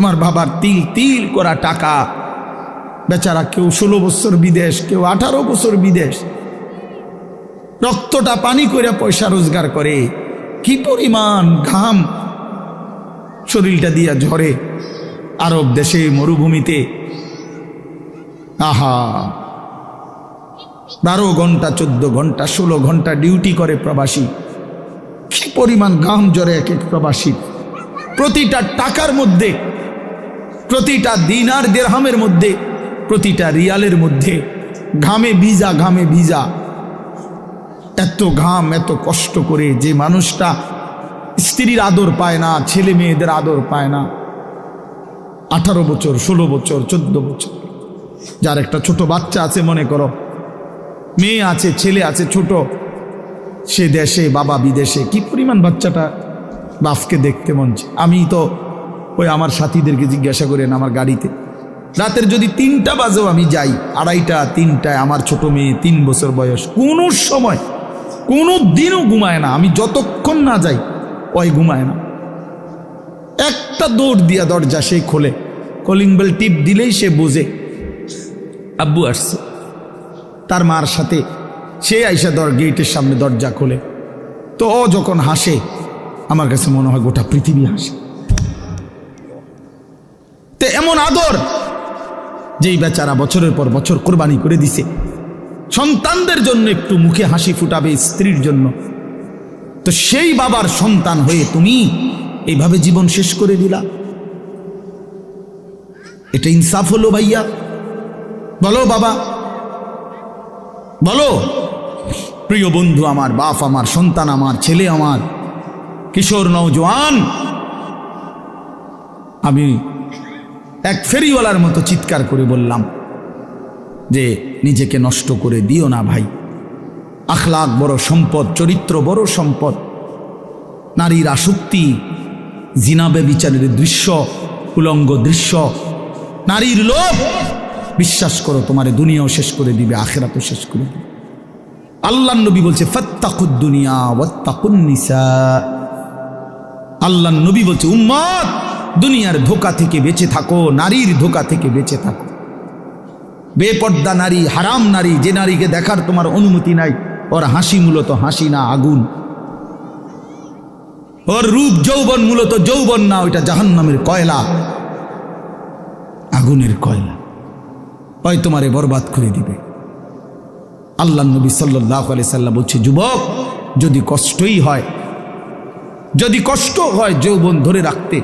তোমার বাবার তিল তিল করা টাকা, বেচারা কেউ 16 বছর বিদেশ, কেউ 18 বছর বিদেশ, রক্তটা পানি করে পয়সা রোজগার করে, কি পরিমাণ ঘাম শরীরটা দিয়া ঝরে আরব দেশে মরুভূমিতে। আহা, 12 ঘন্টা 14 ঘন্টা 16 ঘন্টা ডিউটি করে প্রবাসী, কি পরিমাণ ঘাম ঝরে এক এক প্রবাসী। প্রতিটা টাকার মধ্যে, প্রতিটা দিনার দিরহামের মধ্যে, প্রতিটা রিয়ালের মধ্যে ঘামে ভিজা, ঘামে ভিজা। এত ঘাম, এত কষ্ট করে যে মানুষটা স্ত্রীর আদর পায় না, ছেলে মেয়েদের আদর পায় না, 18 বছর 16 বছর 14 বছর, যার একটা ছোট বাচ্চা আছে, মনে করো মেয়ে আছে, ছেলে আছে ছোট, সে দেশে, বাবা বিদেশে, কি পরিমাণ বাচ্চাটা বাপকে দেখতে মন চায়। আমি তো ওই আমার সাথীদেরকে জিজ্ঞাসা করেন, আমার গাড়িতে রাতের যদি 3টা বাজেও আমি যাই, 2:30 3টায়, আমার ছোট মেয়ে 3 বছর বয়স, কোনো সময় কোনো দিনও ঘুমায় না। আমি যতক্ষণ না যাই ওই ঘুমায় না। একটা দৌড় দিয়া দরজা সে খোলে, কলিং বেল টিপ দিলেই সে বোঝে আব্বু আসছে। তার মার সাথে সে আইসা গেটের সামনে দরজা খোলে, তো ও যখন হাসে আমার কাছে মনে হয় গোটা পৃথিবী হাসে। তো এমন আদর যেই বেচারা বছরের পর বছর কোরবানি করে দিছে সন্তানদের জন্য, একটু মুখে হাসি ফুটাবে স্ত্রীর জন্য, তো সেই বাবার সন্তান হয়ে তুমি এইভাবে জীবন শেষ করে দিলা। এটা ইনসাফ হলো ভাইয়া? বলো বাবা, বলো। প্রিয় বন্ধু আমার, বাপ আমার, সন্তান আমার, ছেলে আমার, কিশোর নওজোয়ান, আমি এক ফেরিওয়ালার মতো চিৎকার করে বললাম যে নিজেকে নষ্ট করে দিও না ভাই। আখলাক বড় সম্পদ, চরিত্র বড় সম্পদ। নারীর আসক্তি, জিনা ব্যভিচারের দৃশ্য, উলঙ্গ দৃশ্য, নারীর লোভ, বিশ্বাস করো তোমার দুনিয়াও শেষ করে দিবে, আখিরাতও শেষ করে দিবে। আল্লাহর নবী বলছে ফাত্তাকুদ দুনিয়া ওয়াত্তাকুন নিসা। আল্লাহর নবী বলছে উম্মত, দুনিয়ার ধোঁকা থেকে বেঁচে থাকো, নারীর ধোঁকা থেকে বেঁচে থাকো। বেপর্দা নারী, হারাম নারী, যে নারীকে দেখার তোমার অনুমতি নাই, ওর হাসি মূলত হাসি না, আগুন। ওর রূপ যৌবন মূলত যৌবন না, ওইটা জাহান্নামের কয়লা, আগুনের কয়লা। ওই তোমারে বরবাদ করে দিবে। আল্লাহ নবী সাল্লাল্লাহু আলাইহি সাল্লাম বলছে যুবক, যদি কষ্টই হয়, যদি কষ্ট হয় যৌবন ধরে রাখতে,